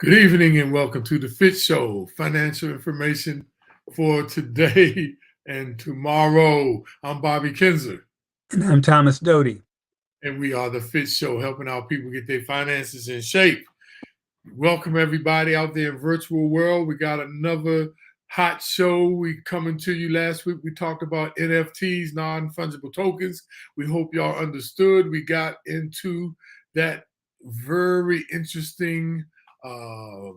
Good evening and welcome to the FITT Show, financial information for today and tomorrow. I'm Bobby Kinzer. And I'm Thomas Doty. And we are the FITT Show, helping our people get their finances in shape. Welcome everybody out there in virtual world. We got another hot show. We coming to you last week. We talked about NFTs, non-fungible tokens. We hope y'all understood. We got into that very interesting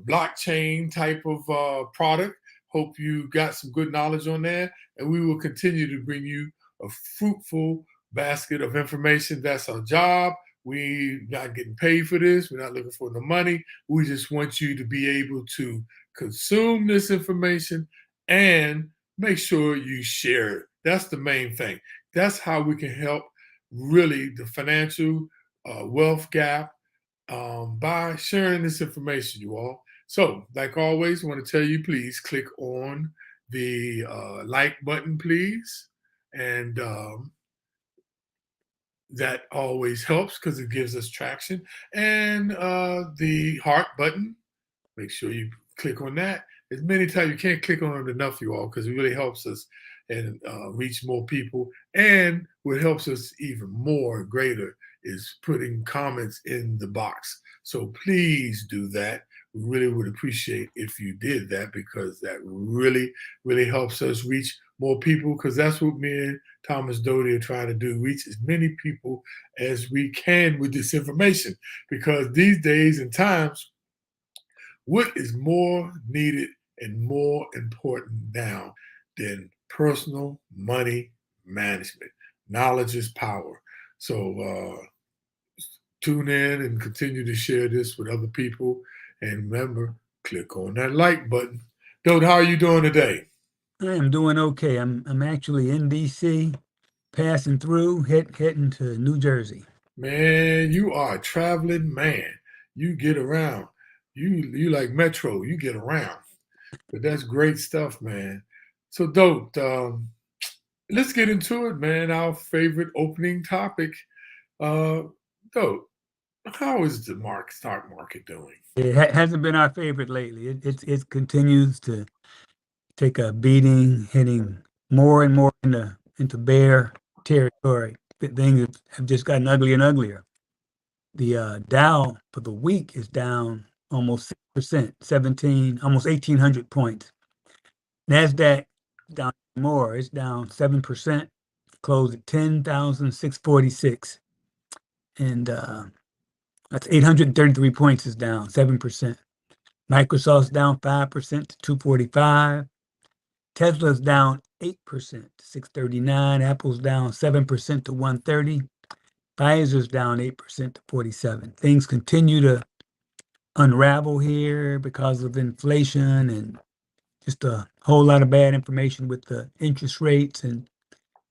blockchain type of product. Hope you got some good knowledge on that, and we will continue to bring you a fruitful basket of information. That's our job. We're not getting paid for this. We're not looking for the money. We just want you to be able to consume this information and make sure you share it. That's the main thing. That's how we can help really the financial wealth gap by sharing this information, you all. So, like always, I want to tell you, please click on the like button, please. And that always helps because it gives us traction. And the heart button, make sure you click on that. As many times you can't click on it enough, you all, because it really helps us and reach more people. And what helps us even more greater is putting comments in the box. So please do that. We really would appreciate if you did that, because that really, really helps us reach more people, because that's what me and Thomas Doty are trying to do, reach as many people as we can with this information. Because these days and times, what is more needed and more important now than personal money management? Knowledge is power. So tune in and continue to share this with other people. And remember, click on that like button. Dote, how are you doing today? I am doing okay. I'm actually in D.C., passing through, heading to New Jersey. Man, you are a traveling man. You get around. You like Metro. You get around. But that's great stuff, man. So, Dote, let's get into it, man. Our favorite opening topic. Dote, how is the stock market doing? It hasn't been our favorite lately. It continues to take a beating, hitting more and more into bear territory. Things have just gotten uglier and uglier. The Dow for the week is down almost 6%, almost 1,800 points. NASDAQ down more. It's down 7%, closed at 10,646. And that's 833 points is down, 7%. Microsoft's down 5% to 245. Tesla's down 8% to 639. Apple's down 7% to 130. Pfizer's down 8% to 47. Things continue to unravel here because of inflation and just a whole lot of bad information with the interest rates, and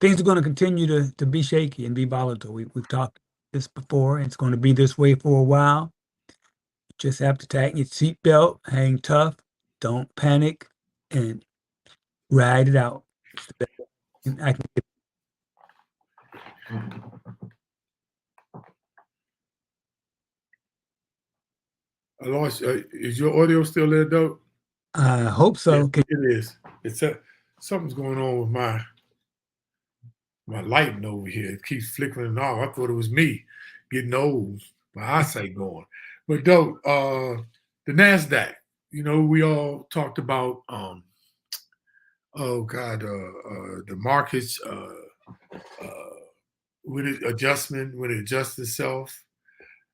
things are going to continue to be shaky and be volatile. We've talked this before, and it's going to be this way for a while. You just have to tighten your seatbelt, hang tough, don't panic, and ride it out. I can get. I lost. Is your audio still there, Dope? I hope so. Yeah, it is. It's something's going on with my lighting over here. It keeps flickering off. I thought it was me. getting old, my eyesight going. But though, the NASDAQ, we all talked about, oh God, the markets, when it adjusts itself.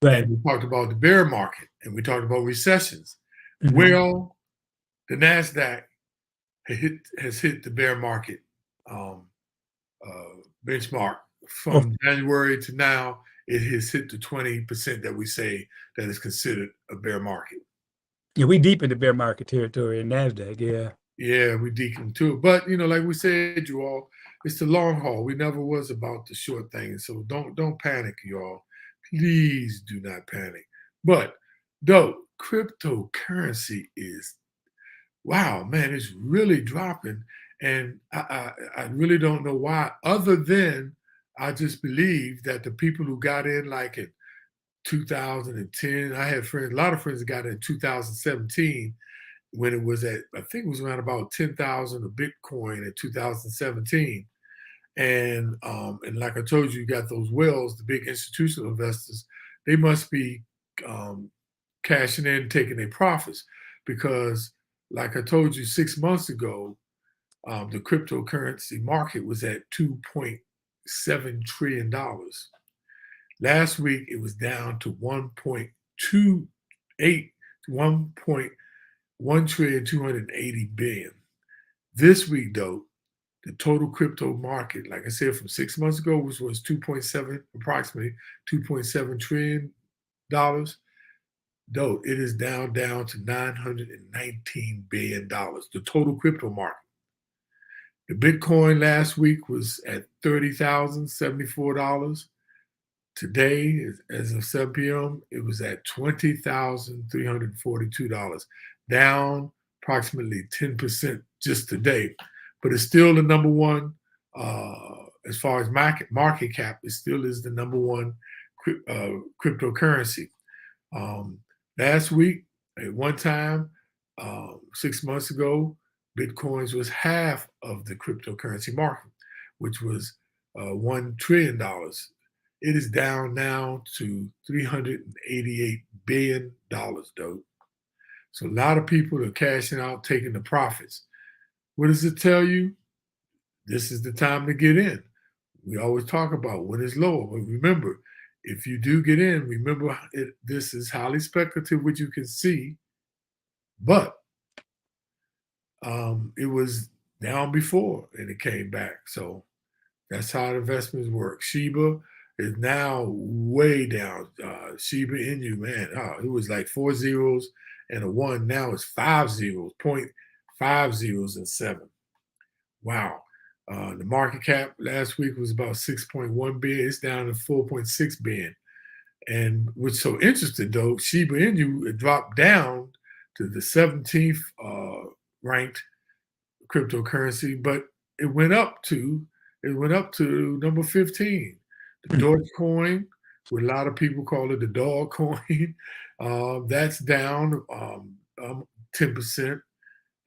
Right. And we talked about the bear market and we talked about recessions. Mhm. Well, the NASDAQ has hit the bear market um, benchmark Oh, from January to now. It has hit the 20% that we say that is considered a bear market. yeah, we deep in the bear market territory in NASDAQ. Yeah. Yeah, we deacon too. But like we said, you all, it's the long haul. We never was about the short thing. So don't panic, y'all. Please do not panic. But though cryptocurrency is, wow, man, it's really dropping. And I really don't know why, other than I just believe that the people who got in like in 2010, I had friends, a lot of friends that got in 2017 when it was at, I think it was around about 10,000 a Bitcoin in 2017. And like I told you, you got those whales, the big institutional investors, they must be um, cashing in, taking their profits because like I told you 6 months ago, the cryptocurrency market was at $2.7 trillion. Last week, it was down to 1.28, 1.1 trillion, 280 billion. This week, though, the total crypto market, like I said, from 6 months ago, which was 2.7, approximately $2.7 trillion, though it is down to $919 billion, the total crypto market. The Bitcoin last week was at $30,074. Today, as of 7 p.m., it was at $20,342, down approximately 10% just today. But it's still the number one, as far as market cap, it still is the number one cryptocurrency. Last week, at one time, 6 months ago, Bitcoins was half of the cryptocurrency market, which was $1 trillion. It is down now to $388 billion, though. So a lot of people are cashing out, taking the profits. What does it tell you? This is the time to get in. We always talk about when it's lower, but remember, if you do get in, remember this is highly speculative, which you can see, but it was down before and it came back. So that's how the investments work. Shiba is now way down. Shiba Inu, man, it was like 4 zeros and a 1. Now it's 5 zeros, 0.5 zeros and 7. Wow. The market cap last week was about 6.1 billion. It's down to 4.6 billion. And what's so interesting, though, Shiba Inu dropped down to the 17th ranked cryptocurrency, but it went up to number 15. The Dogecoin, what a lot of people call it the dog coin, that's down 10%.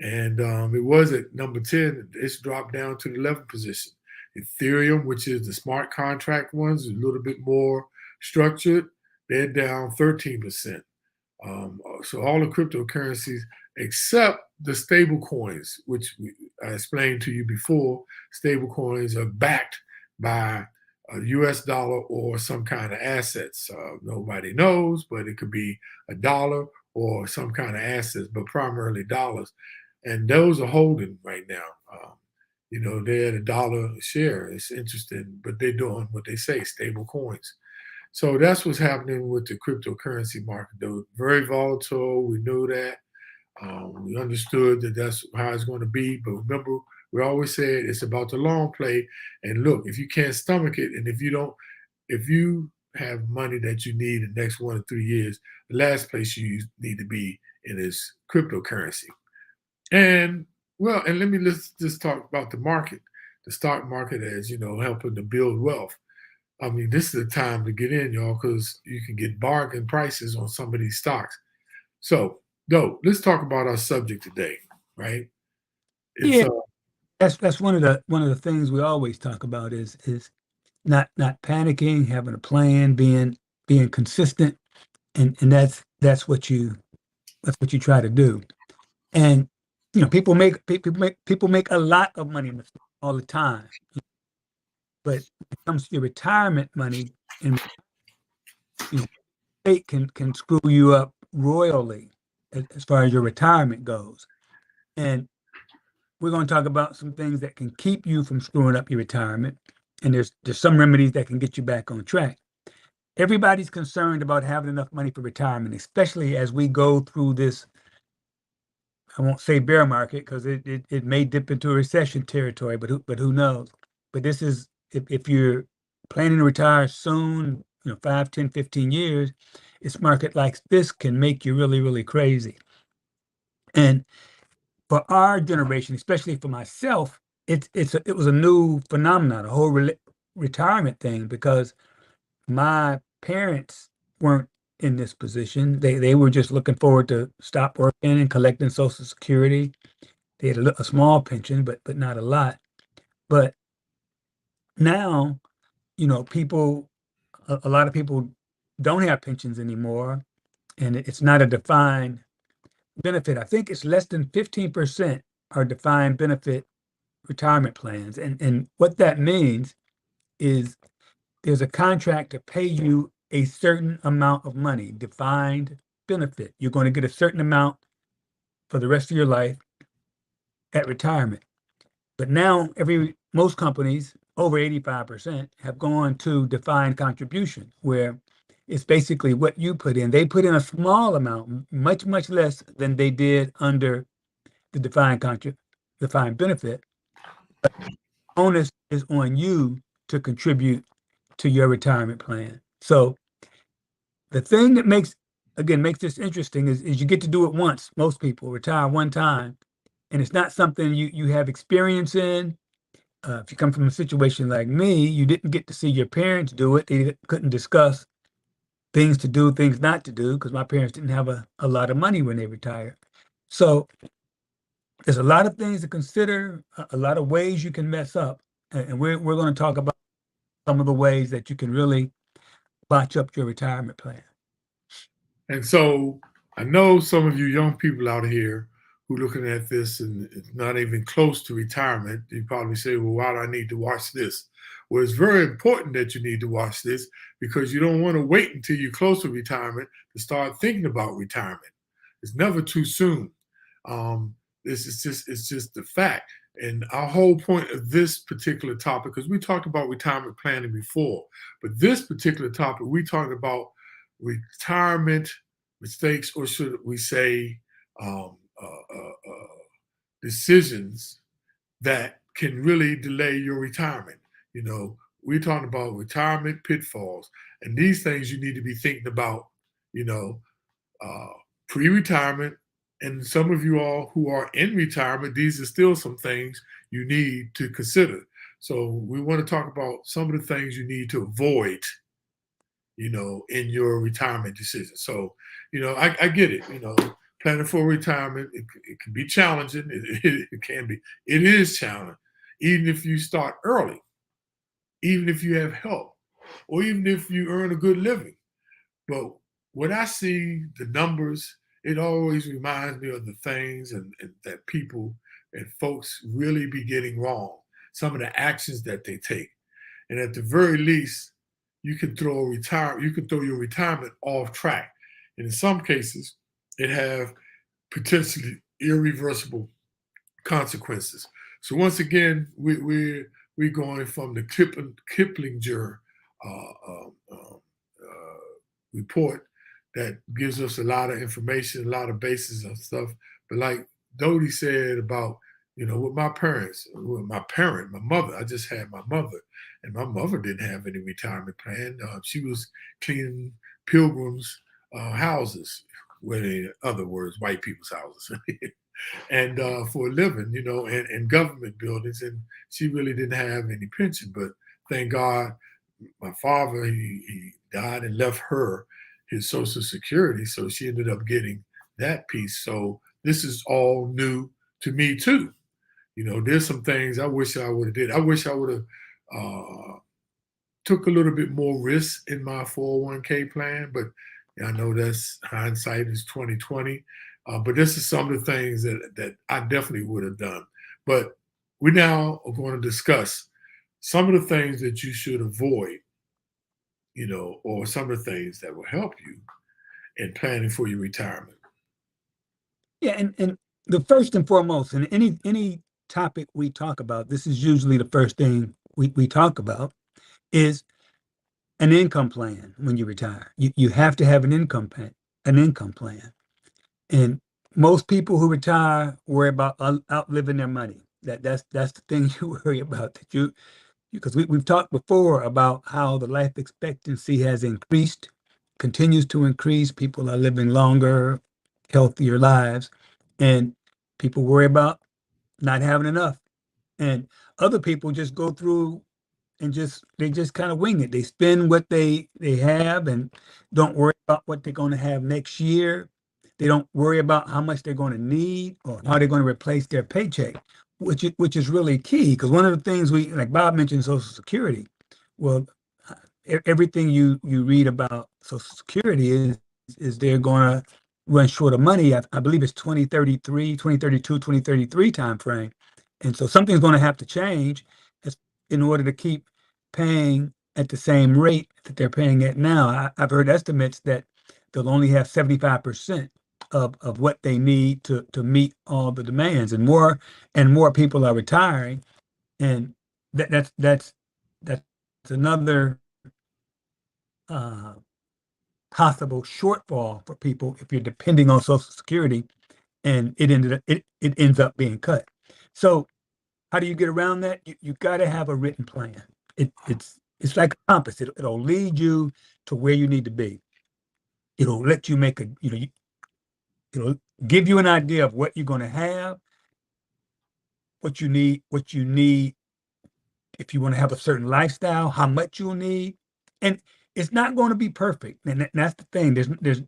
And it was at number 10. It's dropped down to the 11th position. Ethereum, which is the smart contract ones, is a little bit more structured. They're down 13%. So all the cryptocurrencies, except the stable coins, which I explained to you before, stable coins are backed by a US dollar or some kind of assets. Nobody knows, but it could be a dollar or some kind of assets, but primarily dollars. And those are holding right now. They're at $1 a share. It's interesting, but they're doing what they say, stable coins. So that's what's happening with the cryptocurrency market, though. Very volatile. We knew that. We understood that that's how it's going to be. But remember, we always said it's about the long play. And look, if you can't stomach it, and if you have money that you need in the next 1 to 3 years, the last place you need to be in is cryptocurrency. And let's just talk about the market, the stock market, as helping to build wealth. I mean, this is the time to get in, y'all, because you can get bargain prices on some of these stocks. So, though, let's talk about our subject today, right? Yeah, that's one of the things we always talk about is not panicking, having a plan, being being consistent, and that's what you try to do. And people make a lot of money all the time, but when it comes to your retirement money, and state can screw you up royally as far as your retirement goes. And we're going to talk about some things that can keep you from screwing up your retirement. And there's some remedies that can get you back on track. Everybody's concerned about having enough money for retirement, especially as we go through this. I won't say bear market because it may dip into a recession territory, but who knows? But this is if you're planning to retire soon, 5, 10, 15 years, this market like this can make you really, really crazy. And for our generation, especially for myself, it was a new phenomenon, a whole retirement thing, because my parents weren't in this position. They were just looking forward to stop working and collecting Social Security. They had a small pension, but not a lot. But now, a lot of people don't have pensions anymore, and it's not a defined benefit. I think it's less than 15% are defined benefit retirement plans. And what that means is there's a contract to pay you a certain amount of money, defined benefit. You're going to get a certain amount for the rest of your life at retirement. But now most companies, over 85%, have gone to defined contribution, where it's basically what you put in. They put in a small amount, much, much less than they did under the defined benefit. But the onus is on you to contribute to your retirement plan. So the thing that makes this interesting is you get to do it once. Most people retire one time, and it's not something you have experience in. If you come from a situation like me, you didn't get to see your parents do it. They couldn't discuss things to do, things not to do, because my parents didn't have a lot of money when they retired. So there's a lot of things to consider, a lot of ways you can mess up. And we're going to talk about some of the ways that you can really botch up your retirement plan. And so I know some of you young people out here who are looking at this and it's not even close to retirement. You probably say, well, why do I need to watch this? Well, it's very important that you need to watch this because you don't want to wait until you're close to retirement to start thinking about retirement. It's never too soon. It's just the fact. And our whole point of this particular topic, because we talked about retirement planning before, but this particular topic, we talked about retirement mistakes, or should we say decisions that can really delay your retirement. We're talking about retirement pitfalls, and these things you need to be thinking about, pre-retirement. And some of you all who are in retirement, these are still some things you need to consider. So we want to talk about some of the things you need to avoid, in your retirement decision. So, I get it, planning for retirement, it can be challenging. It can be. It is challenging, even if you start early, even if you have help, or even if you earn a good living. But when I see the numbers, it always reminds me of the things and that people and folks really be getting wrong, some of the actions that they take. And at the very least, you can throw your retirement off track. And in some cases, it have potentially irreversible consequences. So once again, we're going from the Kiplinger report that gives us a lot of information, a lot of basis and stuff. But like Dodie said about, with my parents, my mother, I just had my mother, and my mother didn't have any retirement plan. She was cleaning pilgrims' houses, in other words, white people's houses, and for a living, and government buildings. And she really didn't have any pension. But thank God, my father, he died and left her his Social Security. So she ended up getting that piece. So this is all new to me too. There's some things I wish I would have did. I wish I would have took a little bit more risk in my 401k plan, but I know that's hindsight is 2020. But this is some of the things that I definitely would have done. But we now are going to discuss some of the things that you should avoid, or some of the things that will help you in planning for your retirement. Yeah, and the first and foremost, in any topic we talk about, this is usually the first thing we talk about is an income plan when you retire. You have to have an income plan. And most people who retire worry about outliving their money. That's the thing you worry about. Because we've talked before about how the life expectancy has increased, continues to increase. People are living longer, healthier lives, and people worry about not having enough. And other people just go through and they just kind of wing it. They spend what they have and don't worry about what they're going to have next year. They don't worry about how much they're going to need or how they're going to replace their paycheck, which is really key. Because one of the things like Bob mentioned, Social Security. Well, everything you read about Social Security is they're going to run short of money. I believe it's 2033, 2032, 2033 time frame. And so something's going to have to change in order to keep paying at the same rate that they're paying at now. I've heard estimates that they'll only have 75% of what they need to meet all the demands, and more people are retiring, and that's another possible shortfall for people if you're depending on Social Security, and it ends up being cut. So how do you get around that? You got to have a written plan. It's like a compass. It'll lead you to where you need to be. It'll let you make it'll give you an idea of what you're going to have, what you need if you want to have a certain lifestyle, how much you'll need. And it's not going to be perfect. And that's the thing. There's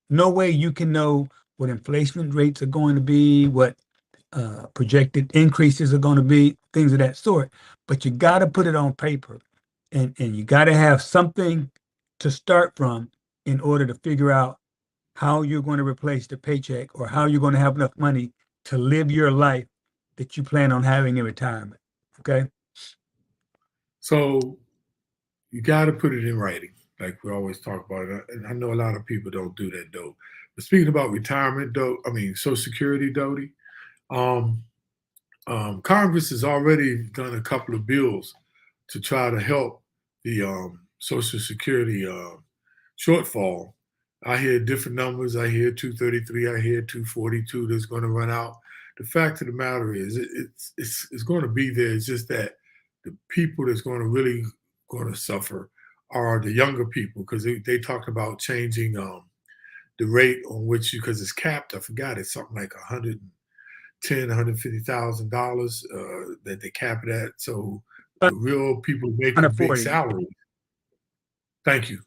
no way you can know what inflation rates are going to be, what projected increases are going to be, things of that sort. But you got to put it on paper, and you got to have something to start from in order to figure out how you're going to replace the paycheck or how you're going to have enough money to live your life that you plan on having in retirement. Okay. So you got to put it in writing, like we always talk about it. And I know a lot of people don't do that, though. But speaking about retirement, Social Security, Dodie, Congress has already done a couple of bills to try to help the Social Security shortfall. I hear different numbers. I hear 233. I hear 242 that's going to run out. The fact of the matter is, it's going to be there. It's just that the people that's going to really going to suffer are the younger people, because they talked about changing the rate on which because it's capped. I forgot, it's something like $150,000 that they cap it at. So the real people making big 140. salaries. Thank you.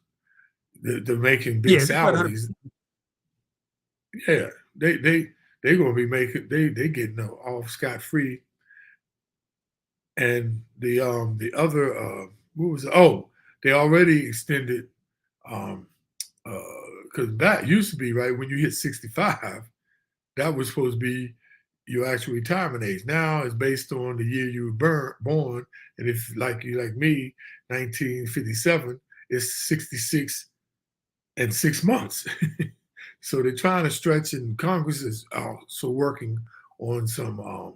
They're making big Yeah, it's about 100. salaries. Yeah, they're gonna be making they getting off scot free. And the other what was it? Oh, they already extended because that used to be right when you hit 65, that was supposed to be your actual retirement age. Now it's based on the year you were born, and if like me, 1957, it's 66 and 6 months. So they're trying to stretch, and Congress is also working on some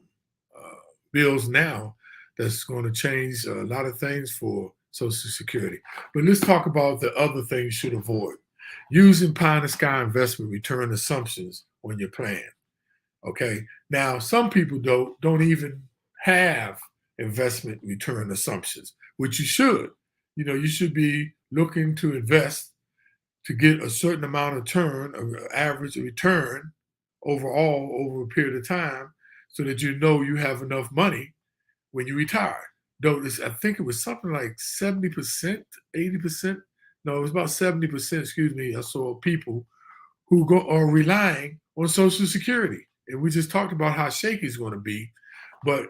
bills now that's going to change a lot of things for Social Security. But let's talk about the other things you should avoid. Using pie in the sky investment return assumptions on your plan. Okay. Now, some people don't even have investment return assumptions, which you should. You should be looking to invest to get a certain amount of average return overall over a period of time, so that you have enough money when you retire. Though I think it was something like 70%, 80%. No, it was about 70%, excuse me. I saw people who are relying on Social Security. And we just talked about how shaky it's going to be. But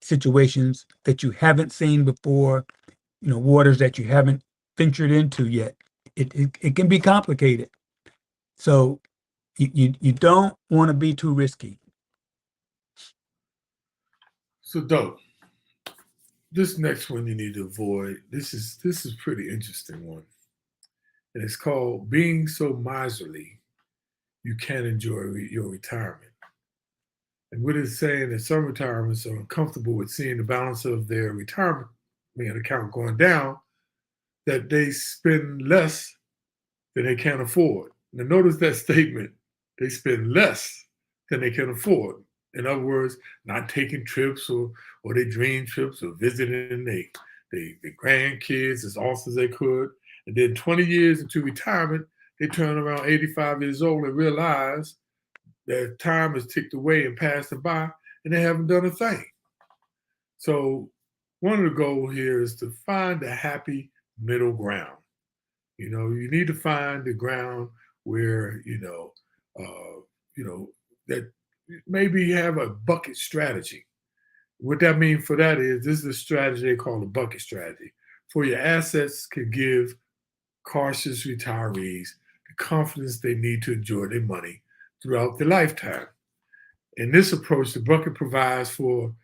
situations that you haven't seen before, waters that you haven't ventured into yet. It can be complicated. So you don't want to be too risky. So, dope. This next one you need to avoid. This is pretty interesting one, and it's called being so miserly you can't enjoy your retirement. And what it's saying is some retirements are uncomfortable with seeing the balance of their retirement account going down, that they spend less than they can afford. Now, notice that statement: they spend less than they can afford. In other words, not taking trips or they dream trips or visiting they grandkids as often as they could. And then 20 years into retirement, they turn around 85 years old and realize that time has ticked away and passed them by, and they haven't done a thing. So one of the goals here is to find a happy middle ground. You need to find the ground where that maybe have a bucket strategy. What that means for that is this is a strategy they call a bucket strategy. For your assets can give cautious retirees the confidence they need to enjoy their money throughout their lifetime. In this approach, the bucket provides for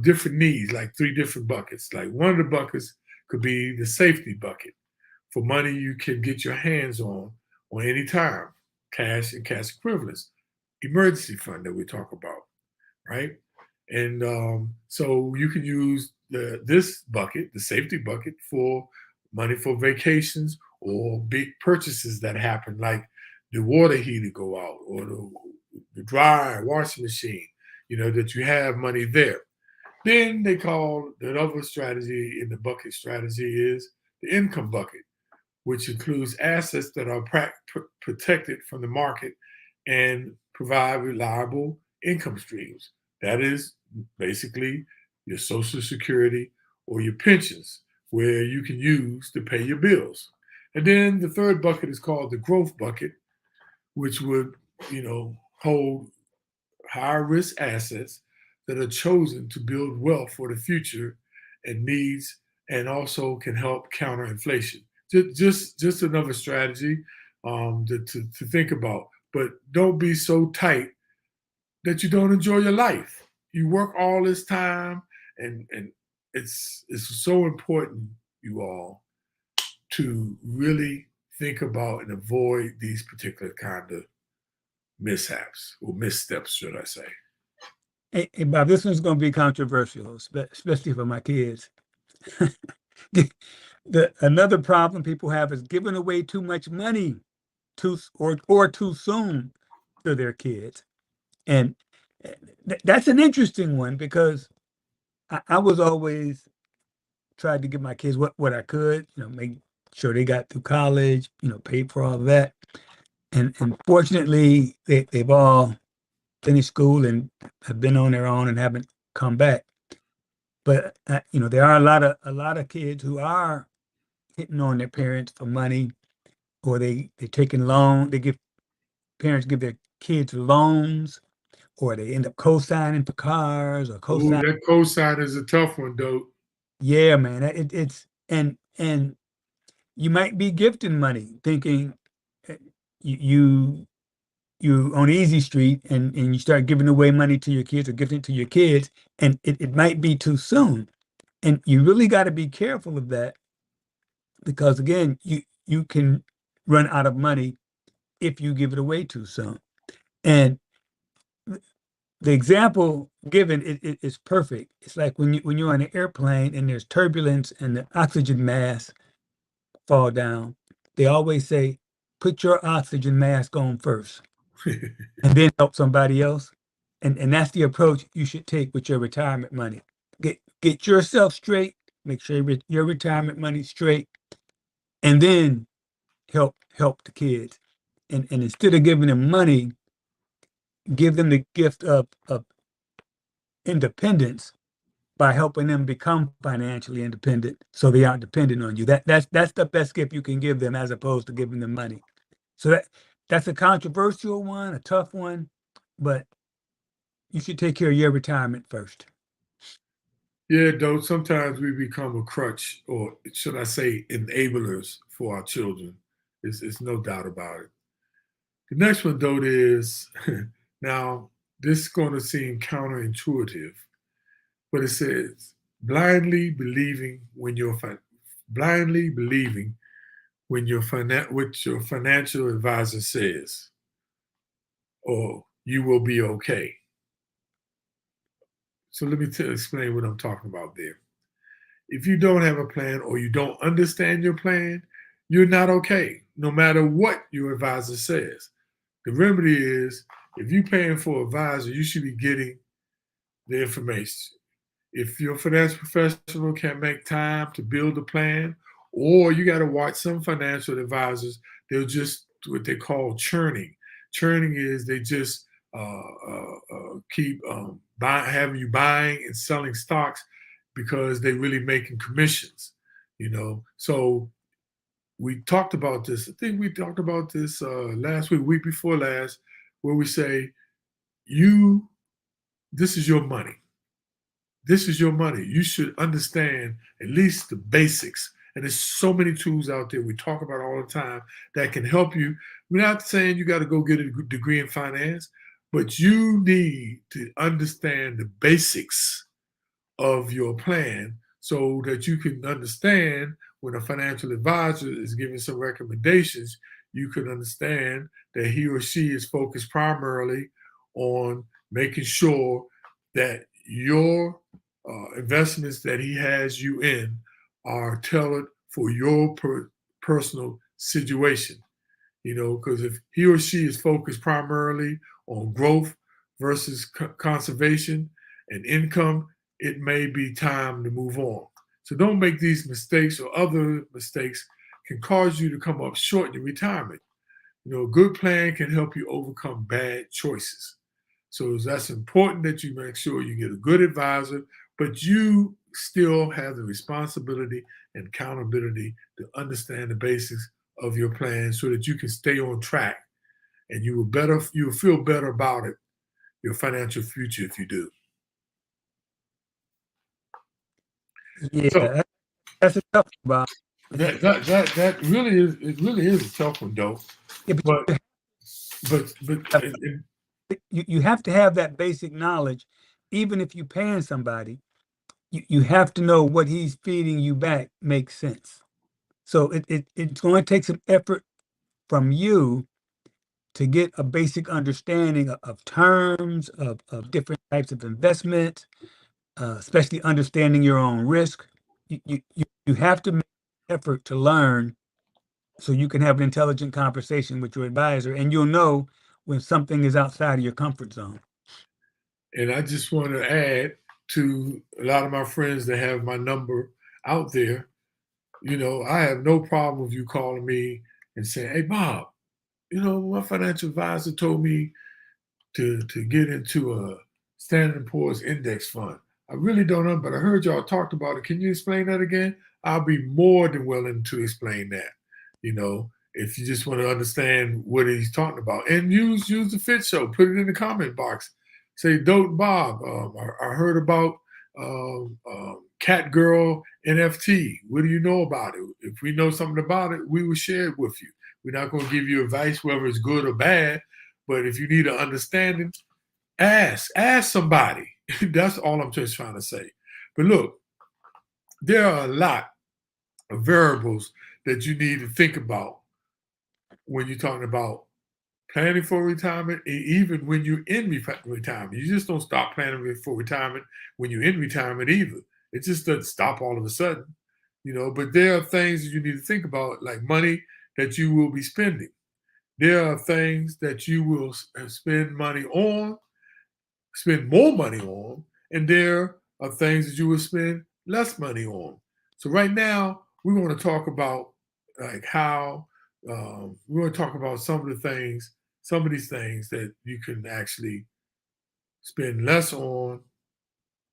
different needs, like three different buckets. Like one of the buckets could be the safety bucket for money you can get your hands on any time, cash and cash equivalents, emergency fund that we talk about, right? And so you can use this bucket, the safety bucket, for money for vacations or big purchases that happen, like the water heater go out or the dryer, washing machine, that you have money there. Then they call the other strategy in the bucket strategy is the income bucket, which includes assets that are protected from the market and provide reliable income streams. That is basically your Social Security or your pensions, where you can use to pay your bills. And then the third bucket is called the growth bucket, which would, hold higher risk assets that are chosen to build wealth for the future and needs, and also can help counter inflation. Just another strategy to think about. But don't be so tight that you don't enjoy your life. You work all this time, and it's so important, you all, to really think about and avoid these particular kind of mishaps or missteps, should I say. Hey, Bob, this one's going to be controversial, especially for my kids. Another problem people have is giving away too much money or too soon to their kids. And that's an interesting one, because I was always tried to give my kids what I could, make sure they got through college, paid for all of that. And fortunately, they've all finished school and have been on their own and haven't come back. But there are a lot of kids who are hitting on their parents for money, or they're taking loan. Parents give their kids loans, or they end up co-signing for cars or Ooh, co-signing. that cosign is a tough one, though. Yeah, man, it's and you might be gifting money, thinking uh, you on Easy Street, and you start giving away money to your kids or gifting to your kids, and it might be too soon. And you really got to be careful of that, because again, you can run out of money if you give it away too soon. And the example given is perfect. It's like when you're on an airplane and there's turbulence and the oxygen mask fall down. They always say, put your oxygen mask on first and then help somebody else. And that's the approach you should take with your retirement money. Get yourself straight, make sure your retirement money straight, and then help the kids. And instead of giving them money, give them the gift of independence by helping them become financially independent, so they aren't dependent on you. That's the best gift you can give them, as opposed to giving them money. So that's a controversial one, a tough one, but you should take care of your retirement first. Yeah, though sometimes we become a crutch, or should I say, enablers for our children. It's no doubt about it. The next one, though, is now this is going to seem counterintuitive, but it says blindly believing when you're blindly believing when what your financial advisor says, or you will be okay. So let me explain what I'm talking about there. If you don't have a plan or you don't understand your plan, you're not okay, no matter what your advisor says. The remedy is if you're paying for an advisor, you should be getting the information. If your financial professional can't make time to build a plan, or you got to watch some financial advisors, they'll just what they call churning. Churning is they just keep having you buying and selling stocks because they really making commissions, So we talked about this. I think we talked about this last week before last, where we say, this is your money. This is your money. You should understand at least the basics. And there's so many tools out there we talk about all the time that can help you. We're not saying you got to go get a degree in finance, but you need to understand the basics of your plan so that you can understand when a financial advisor is giving some recommendations, you can understand that he or she is focused primarily on making sure that your investments that he has you in are tailored for your personal situation. Because if he or she is focused primarily on growth versus conservation and income, it may be time to move on. So don't make these mistakes, or other mistakes can cause you to come up short in your retirement. A good plan can help you overcome bad choices. So that's important that you make sure you get a good advisor, but you still have the responsibility and accountability to understand the basics of your plan so that you can stay on track, and you'll feel better about it, your financial future, if you do. Yeah, So that's a tough one. that really is a tough one, though. Yeah, But you have to have that basic knowledge, even if you're paying somebody. You have to know what he's feeding you back makes sense. So it's going to take some effort from you to get a basic understanding of terms, of different types of investment, especially understanding your own risk. You have to make an effort to learn so you can have an intelligent conversation with your advisor, and you'll know when something is outside of your comfort zone. And I just want to add to a lot of my friends that have my number out there, I have no problem with you calling me and saying, "Hey, Bob, my financial advisor told me to get into a Standard & Poor's index fund. I really don't know, but I heard y'all talked about it. Can you explain that again?" I'll be more than willing to explain that. If you just want to understand what he's talking about, and use the FITT Show, put it in the comment box. Say, "Dope Bob, I heard about Cat Girl NFT. What do you know about it? If we know something about it, we will share it with you. We're not going to give you advice, whether it's good or bad, but if you need an understanding, ask somebody." That's all I'm just trying to say. But look, there are a lot of variables that you need to think about when you're talking about planning for retirement, and even when you're in retirement. You just don't stop planning for retirement when you're in retirement either. It just doesn't stop all of a sudden, But there are things that you need to think about, like money that you will be spending. There are things that you will spend more money on, and there are things that you will spend less money on. So right now, we're going to talk about how we're going to talk about some of these things that you can actually spend less on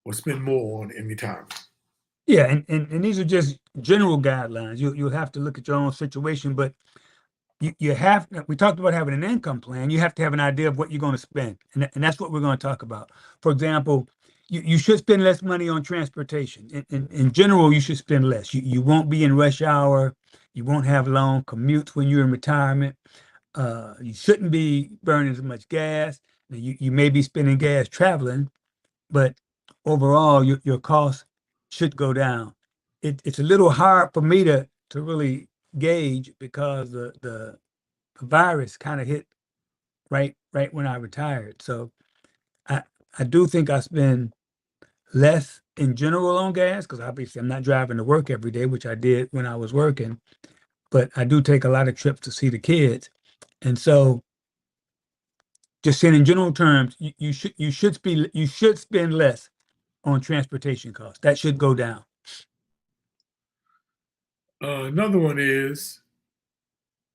or spend more on in retirement. Yeah, and these are just general guidelines. You'll have to look at your own situation, but you have, we talked about having an income plan. You have to have an idea of what you're going to spend. And that's what we're going to talk about. For example, you should spend less money on transportation. In general, you should spend less. You won't be in rush hour. You won't have long commutes when you're in retirement. You shouldn't be burning as much gas. You may be spending gas traveling, but overall, your costs should go down. It's a little hard for me to really gauge because the virus kind of hit right when I retired. So I I do think I spend less in general on gas because obviously I'm not driving to work every day, which I did when I was working, but I do take a lot of trips to see the kids. And so just saying in general terms, you should spend less on transportation costs. That should go down. Another one is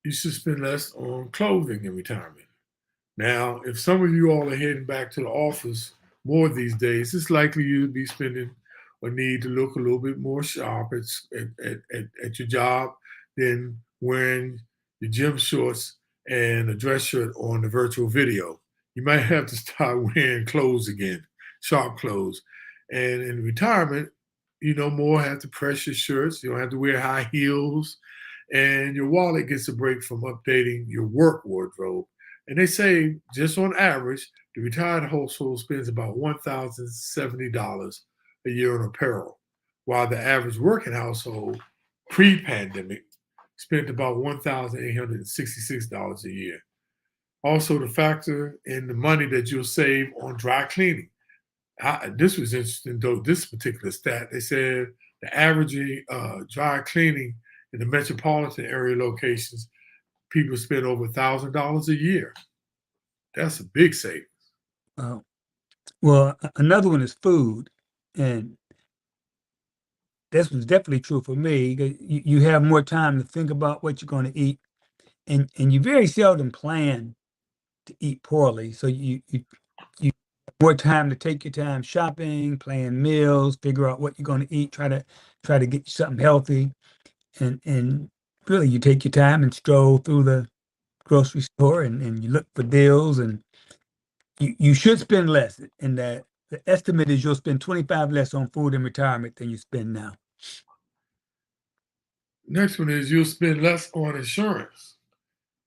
you should spend less on clothing in retirement. Now, if some of you all are heading back to the office more these days, it's likely you'll be spending or need to look a little bit more sharp at your job than wearing your gym shorts and a dress shirt on the virtual video. You might have to start wearing clothes again, sharp clothes. And in retirement, you no more have to press your shirts. You don't have to wear high heels. And your wallet gets a break from updating your work wardrobe. And they say, just on average, the retired household spends about $1,070 a year on apparel, while the average working household pre-pandemic spent about $1,866 a year. Also, the factor in the money that you'll save on dry cleaning. This was interesting, though, this particular stat. They said the average dry cleaning in the metropolitan area locations, people spend over $1,000 a year. That's a big savings. Well, another one is food, and this was definitely true for me. You have more time to think about what you're going to eat, and you very seldom plan to eat poorly. So you have more time to take your time shopping, plan meals, figure out what you're going to eat, try to get you something healthy, and really you take your time and stroll through the grocery store and you look for deals, and you should spend less. And the estimate is you'll spend 25 less on food in retirement than you spend now. Next one is you'll spend less on insurance.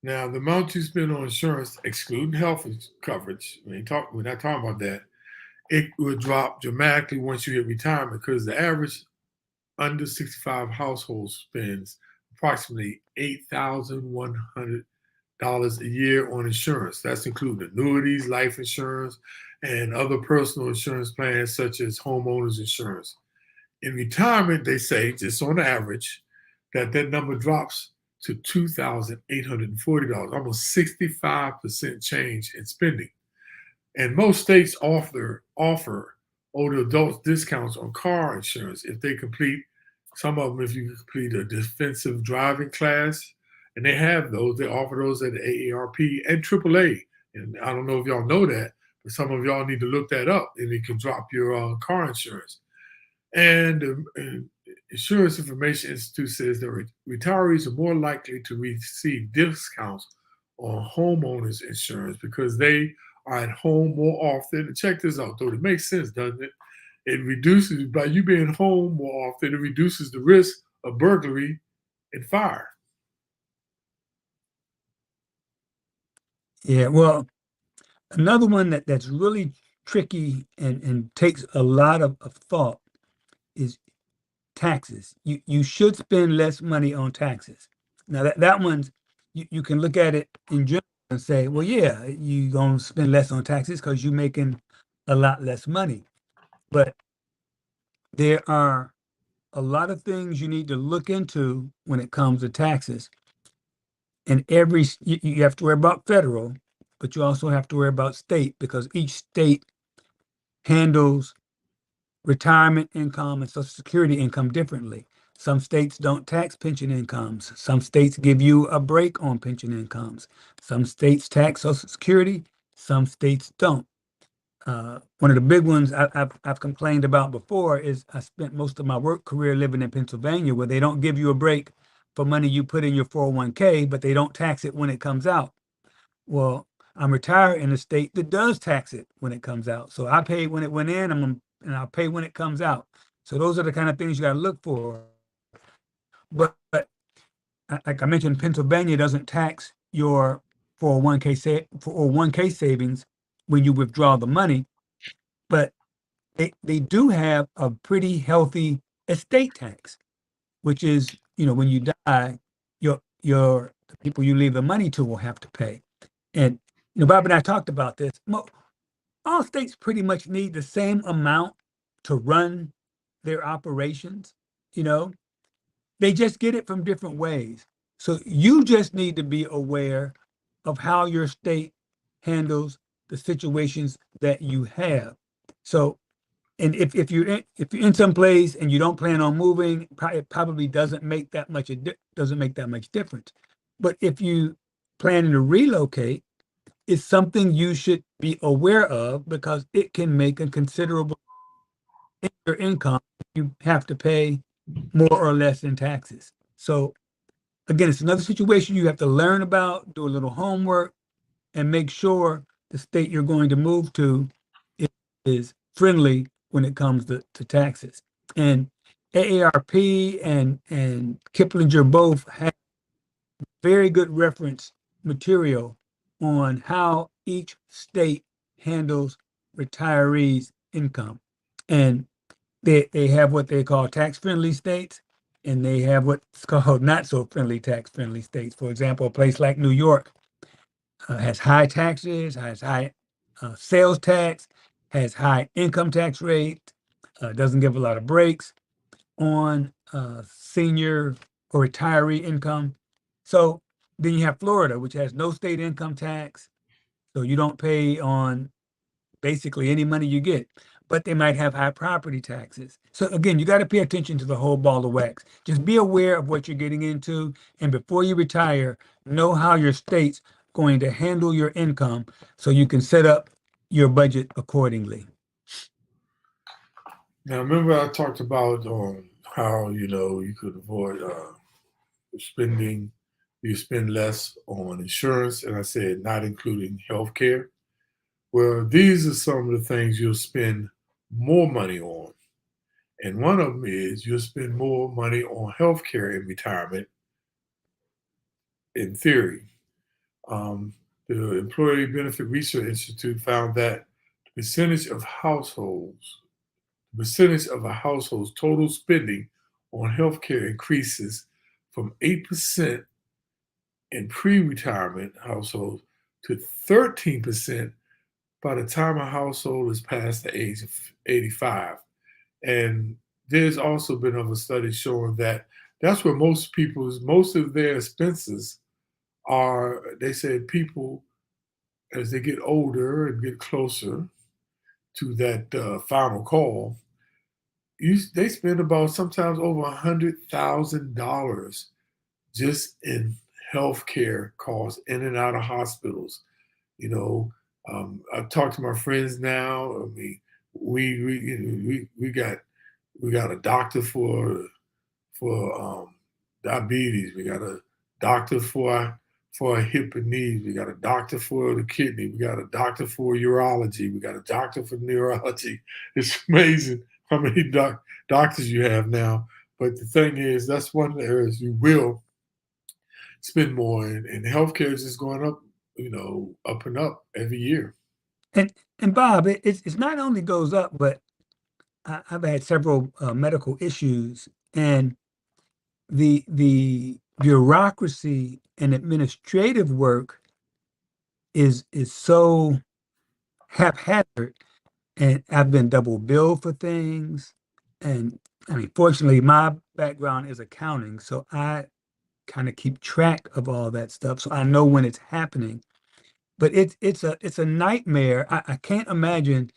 Now, the amount you spend on insurance, excluding health coverage, we're not talking about that, it will drop dramatically once you hit retirement because the average under 65 household spends approximately $8,100 a year on insurance. That's including annuities, life insurance, and other personal insurance plans such as homeowners insurance. In retirement, they say, just on average, that number drops to $2,840, almost 65% change in spending. And most states offer older adults discounts on car insurance if they complete, some of them if you complete a defensive driving class, and they have those. They offer those at the AARP and AAA. And I don't know if y'all know that, but some of y'all need to look that up, and it can drop your car insurance. And the Insurance Information Institute says that retirees are more likely to receive discounts on homeowners insurance because they are at home more often. And check this out, though. It makes sense, doesn't it? It reduces, by you being home more often, it reduces the risk of burglary and fire. Yeah, well, another one that's really tricky and takes a lot of thought is taxes. You should spend less money on taxes. Now that one's you can look at it in general and say, well, yeah, you're gonna spend less on taxes because you're making a lot less money. But there are a lot of things you need to look into when it comes to taxes. And you have to worry about federal, but you also have to worry about state because each state handles retirement income and Social Security income differently. Some states don't tax pension incomes. Some states give you a break on pension incomes. Some states tax Social Security. Some states don't. One of the big ones I've complained about before is I spent most of my work career living in Pennsylvania where they don't give you a break for money you put in your 401k, but they don't tax it when it comes out. Well, I'm retired in a state that does tax it when it comes out. So I paid when it went in. I'm going to I'll pay when it comes out. So those are the kind of things you got to look for. But like I mentioned, Pennsylvania doesn't tax your 401k savings when you withdraw the money, but they do have a pretty healthy estate tax, which is, when you die, the people you leave the money to will have to pay. And Bob and I talked about this. All states pretty much need the same amount to run their operations. You know, they just get it from different ways. So you just need to be aware of how your state handles the situations that you have. So, and if you're in some place and you don't plan on moving, it probably doesn't make that much difference. But if you plan to relocate, it's something you should be aware of because it can make a considerable in your income. You have to pay more or less in taxes. So again, it's another situation you have to learn about, do a little homework, and make sure the state you're going to move to is friendly when it comes to taxes. And AARP and Kiplinger both have very good reference material on how each state handles retirees' income. And they have what they call tax-friendly states, and they have what's called not so friendly tax-friendly states. For example, a place like New York has high taxes, has high sales tax, has high income tax rate, doesn't give a lot of breaks on senior or retiree income. So then you have Florida, which has no state income tax, so you don't pay on basically any money you get, but they might have high property taxes. So again, you got to pay attention to the whole ball of wax. Just be aware of what you're getting into, and before you retire, know how your state's going to handle your income so you can set up your budget accordingly. Now, remember I talked about how you could avoid spending. You spend less on insurance, and I said not including health care. Well, these are some of the things you'll spend more money on. And one of them is you'll spend more money on healthcare in retirement, in theory. The Employee Benefit Research Institute found that the percentage of a household's total spending on healthcare increases from 8% in pre-retirement households to 13% by the time a household is past the age of 85. And there's also been other studies showing that that's where most of their expenses are. They said people, as they get older and get closer to that final call, they spend about sometimes over $100,000 just in healthcare costs in and out of hospitals. I talk to my friends now. I mean, we got a doctor for diabetes. We got a doctor for a hip and knees. We got a doctor for the kidney. We got a doctor for urology. We got a doctor for neurology. It's amazing how many doctors you have now. But the thing is, that's one of the areas you will spend more in. And healthcare is just going up, up and up every year. And Bob, it's not only goes up, but I've had several medical issues, and the bureaucracy and administrative work is so haphazard, and I've been double billed for things. And I mean, fortunately, my background is accounting, so I kind of keep track of all that stuff, so I know when it's happening. But it's a nightmare. I can't imagine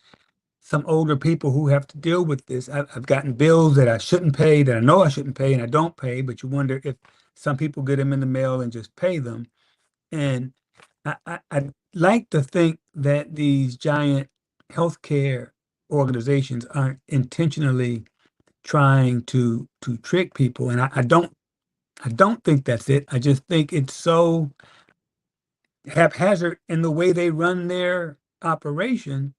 some older people who have to deal with this. I've gotten bills that I shouldn't pay, that I know I shouldn't pay, and I don't pay, but you wonder if some people get them in the mail and just pay them. And I'd like to think that these giant healthcare organizations aren't intentionally trying to trick people. And I don't think that's it. I just think it's so haphazard in the way they run their operation,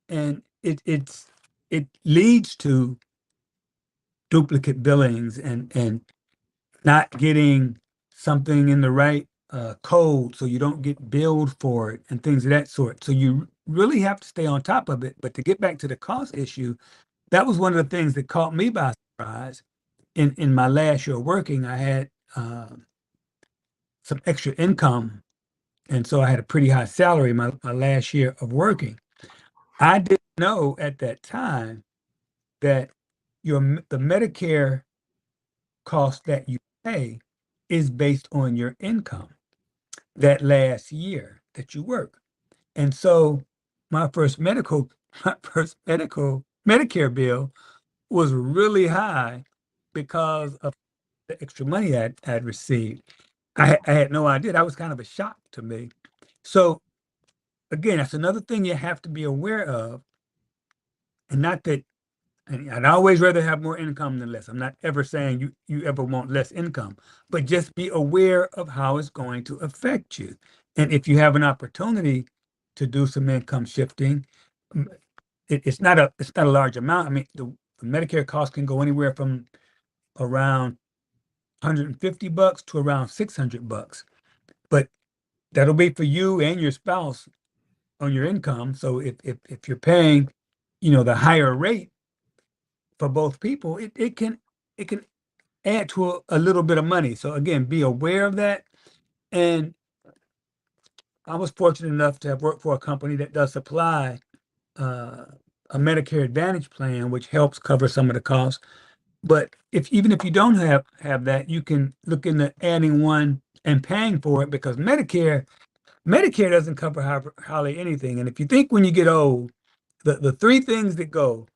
and it's it leads to duplicate billings and not getting something in the right code, so you don't get billed for it and things of that sort. So you really have to stay on top of it. But to get back to the cost issue, that was one of the things that caught me by surprise. In my last year of working, I had some extra income, and so I had a pretty high salary my last year of working. I didn't know at that time that the Medicare cost that you pay is based on your income that last year that you work. And so my my first medical Medicare bill was really high because of the extra money I'd received. I had no idea. That was kind of a shock to me. So again, that's another thing you have to be aware of, and not that. And I'd always rather have more income than less. I'm not ever saying you ever want less income, but just be aware of how it's going to affect you. And if you have an opportunity to do some income shifting, mm, it's not a large amount. I mean, the Medicare cost can go anywhere from around $150 to around $600, but that'll be for you and your spouse on your income. So if you're paying, the higher rate for both people, it can add to a little bit of money. So again, be aware of that. And I was fortunate enough to have worked for a company that does supply a Medicare Advantage plan, which helps cover some of the costs. But even if you don't have that, you can look into adding one and paying for it, because Medicare doesn't cover hardly anything. And if you think when you get old, the three things that go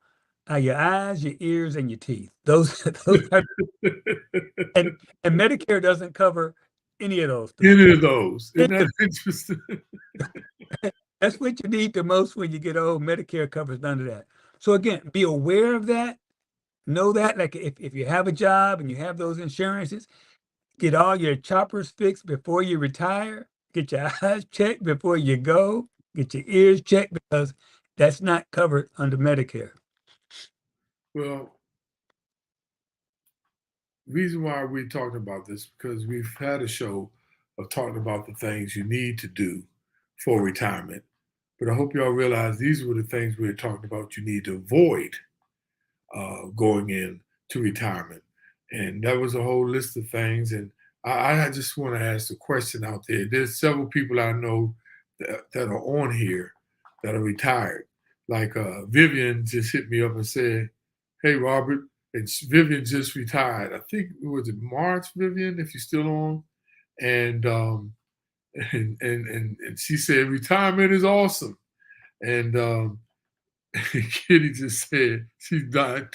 are your eyes, your ears, and your teeth. Those are, and Medicare doesn't cover any of those things. Any of those. Isn't that interesting? That's what you need the most when you get old. Medicare covers none of that. So again, be aware of that. Know that, like, if you have a job and you have those insurances, get all your choppers fixed before you retire. Get your eyes checked before you go. Get your ears checked, because that's not covered under Medicare. Well, reason why we're talking about this, because we've had a show of talking about the things you need to do for retirement. But I hope y'all realize these were the things we were talking about you need to avoid going in to retirement. And that was a whole list of things. And I just want to ask a question out there. There's several people I know that are on here that are retired. Like Vivian just hit me up and said, "Hey, Robert," and Vivian just retired. I think it was in March, Vivian, if you're still on. And and she said retirement is awesome. And Kitty just said she's dying.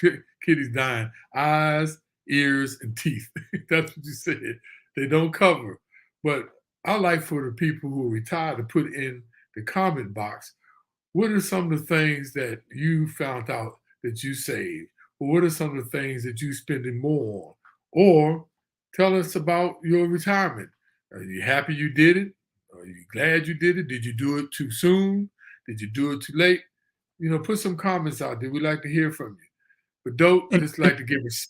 Kitty's dying. Eyes, ears, and teeth. That's what you said. They don't cover. But I like for the people who are retired to put in the comment box, what are some of the things that you found out that you saved? Or what are some of the things that you're spending more on? Or tell us about your retirement. Are you happy you did it? Are you glad you did it? Did you do it too soon? Did you do it too late? Put some comments out there. We'd like to hear from you. But don't And just like to give us.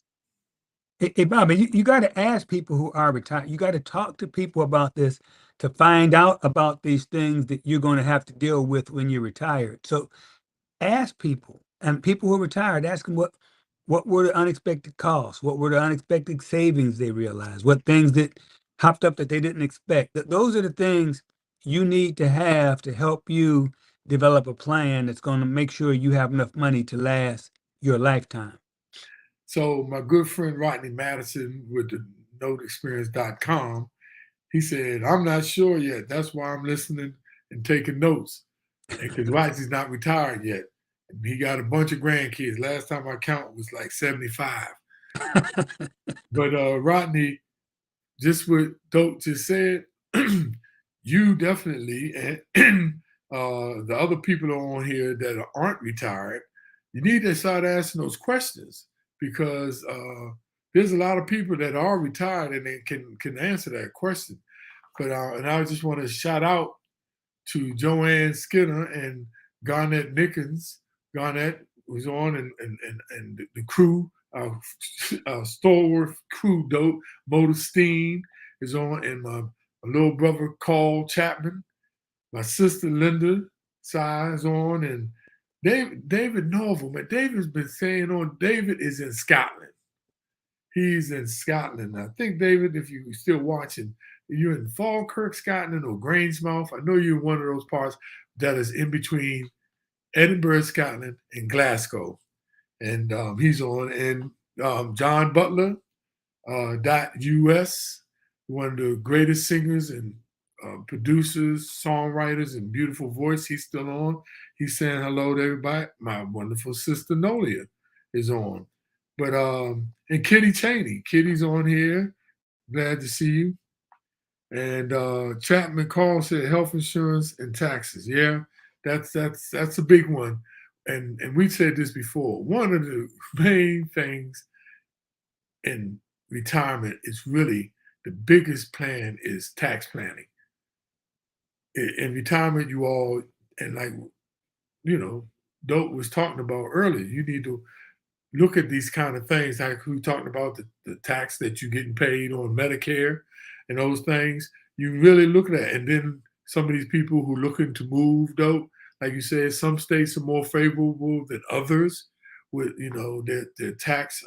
hey, Bobby, you got to ask people who are retired. You got to talk to people about this to find out about these things that you're going to have to deal with when you're retired. So ask people, and people who are retired, ask them what were the unexpected costs, what were the unexpected savings they realized, what things that popped up that they didn't expect. Those are the things you need to have to help you develop a plan that's going to make sure you have enough money to last your lifetime. So my good friend Rodney Madison with the noteexperience.com, he said, "I'm not sure yet. That's why I'm listening and taking notes." Because Rodney's not retired yet. And he got a bunch of grandkids. Last time I counted was like 75. But Rodney, just what Dope just said, you definitely, and the other people on here that aren't retired, you need to start asking those questions, because there's a lot of people that are retired and they can answer that question. But and I just want to shout out to Joanne Skinner and Garnett Nickens. Garnett, was on, and the crew, stalwart crew, dope. Modesteen is on, and my little brother Carl Chapman, my sister Linda Sy is on, and David Norval. Man, David's been saying on. David is in Scotland. He's in Scotland. I think, David, if you're still watching, you're in Falkirk, Scotland, or Grangemouth. I know you're in one of those parts that is in between Edinburgh, Scotland, and Glasgow. And he's on. And John Butler, .us, one of the greatest singers and producers, songwriters, and beautiful voice. He's still on. He's saying hello to everybody. My wonderful sister Nolia is on. But and Kitty Cheney. Kitty's on here. Glad to see you. And Chapman Call said health insurance and taxes. Yeah, that's a big one. And we said this before. One of the main things in retirement is really the biggest plan is tax planning. In retirement, you all, and like, Dope was talking about earlier, you need to look at these kind of things, like we talked about the tax that you're getting paid on Medicare and those things. You really look at that. And then some of these people who are looking to move, Dope, like you said, some states are more favorable than others with, their tax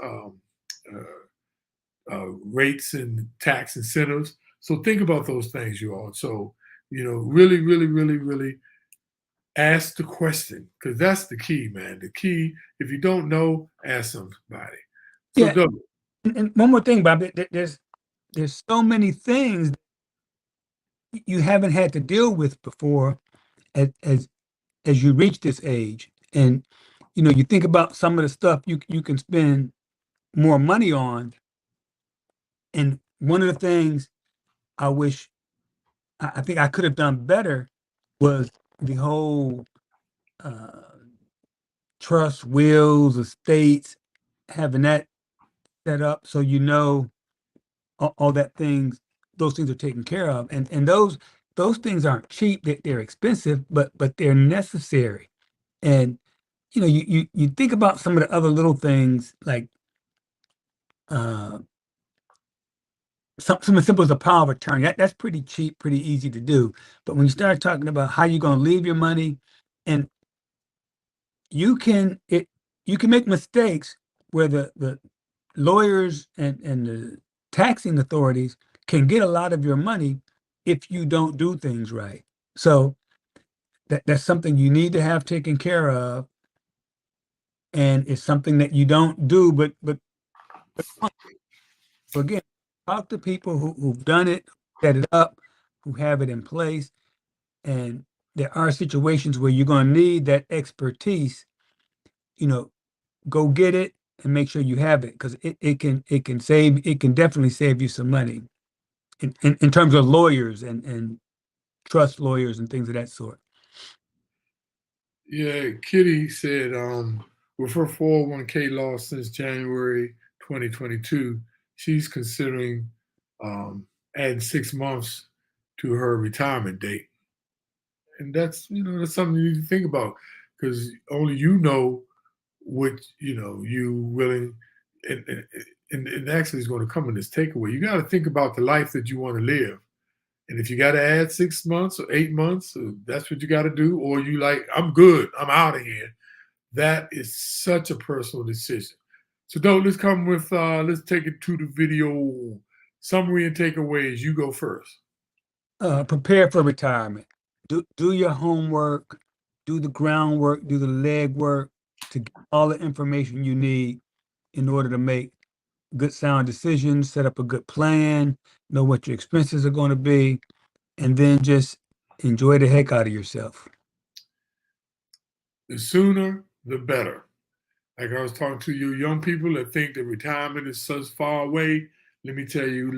rates and tax incentives. So think about those things, you all. So, really, really, really, really ask the question, because that's the key, man. The key, if you don't know, ask somebody. So, Yeah. And one more thing, Bob, there's so many things you haven't had to deal with before as you reach this age. And, you think about some of the stuff you can spend more money on. And one of the things I wish I think I could have done better was the whole trust, wills, estates, having that set up so all that those things are taken care of. And those things aren't cheap, they're expensive, but they're necessary. And you think about some of the other little things, like something as simple as a power of attorney. That's pretty cheap, pretty easy to do. But when you start talking about how you're going to leave your money, and you can make mistakes where the lawyers and the taxing authorities can get a lot of your money if you don't do things right. So that's something you need to have taken care of, and it's something that you don't do, but again, talk to people who've done it, set it up, who have it in place. And there are situations where you're going to need that expertise. Go get it and make sure you have it, because it can definitely save you some money in terms of lawyers and trust lawyers and things of that sort. Yeah, Kitty said with her 401k loss since January 2022, she's considering adding 6 months to her retirement date. And that's something you need to think about, because only what you willing, and actually is going to come in this takeaway. You got to think about the life that you want to live. And if you got to add 6 months or 8 months, that's what you got to do. Or you like, I'm good, I'm out of here. That is such a personal decision. So let's come with, let's take it to the video summary and takeaways. You go first. Prepare for retirement. Do your homework, do the groundwork, do the legwork to get all the information you need in order to make good sound decisions, set up a good plan, know what your expenses are going to be, and then just enjoy the heck out of yourself. The sooner, the better. Like I was talking to you young people that think that retirement is so far away. Let me tell you.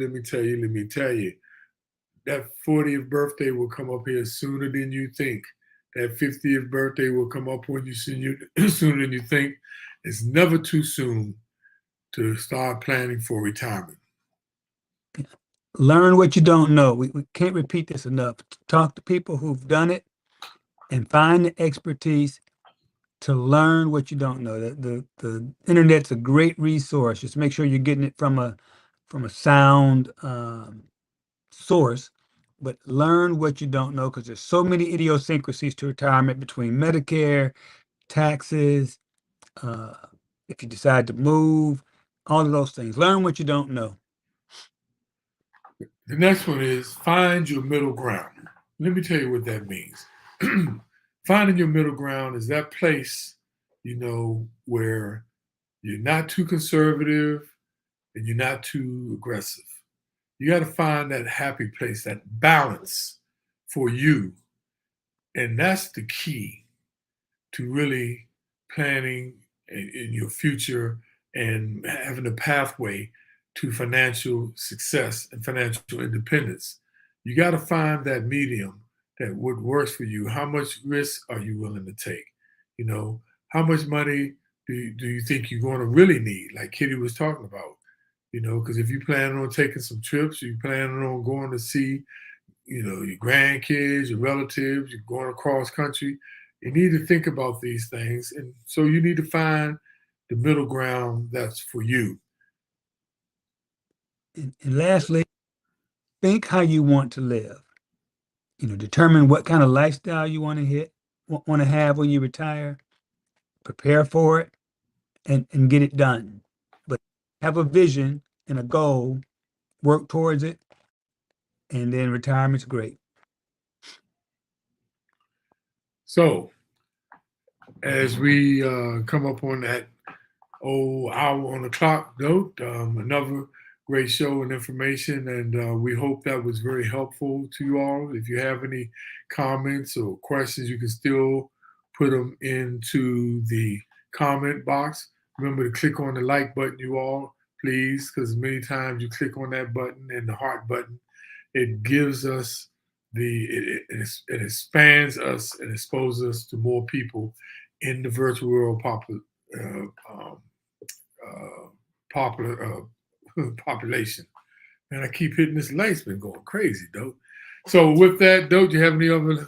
That 40th birthday will come up here sooner than you think. That 50th birthday will come up sooner than you think. It's never too soon to start planning for retirement. Learn what you don't know. We can't repeat this enough. Talk to people who've done it and find the expertise to learn what you don't know. The internet's a great resource. Just make sure you're getting it from a sound source, but learn what you don't know because there's so many idiosyncrasies to retirement between Medicare, taxes, if you decide to move, all of those things. Learn what you don't know. The next one is find your middle ground. Let me tell you what that means. Finding your middle ground is that place, where you're not too conservative and you're not too aggressive. You got to find that happy place, that balance for you. And that's the key to really planning in your future and having a pathway to financial success and financial independence. You got to find that medium that what works for you. How much risk are you willing to take? How much money do you think you're going to really need? Like Kitty was talking about, because if you plan on taking some trips, you planning on going to see, your grandkids, your relatives, you're going across country, you need to think about these things. And so you need to find the middle ground that's for you. And lastly, think how you want to live. Determine what kind of lifestyle you want to have when you retire. Prepare for it and get it done. But have a vision and a goal, work towards it, and then retirement's great. So as we come up on that hour on the clock note, another great show and information, and we hope that was very helpful to you all. If you have any comments or questions, you can still put them into the comment box. Remember to click on the like button, you all, please, because many times you click on that button and the heart button, it gives us it expands us and exposes us to more people in the virtual world population. And I keep hitting this light's been going crazy, Dope. So with that, Dope, do you have any other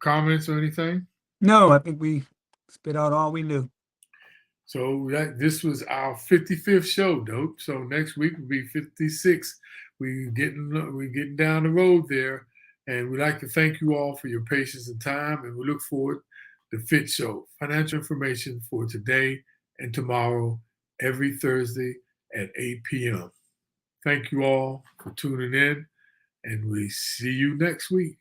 comments or anything? No, I think we spit out all we knew. So this was our 55th show, Dope. So next week will be 56. We're getting down the road there. And we'd like to thank you all for your patience and time. And we look forward to FITT Show, financial information for today and tomorrow, every Thursday at 8 p.m. Thank you all for tuning in, and we see you next week.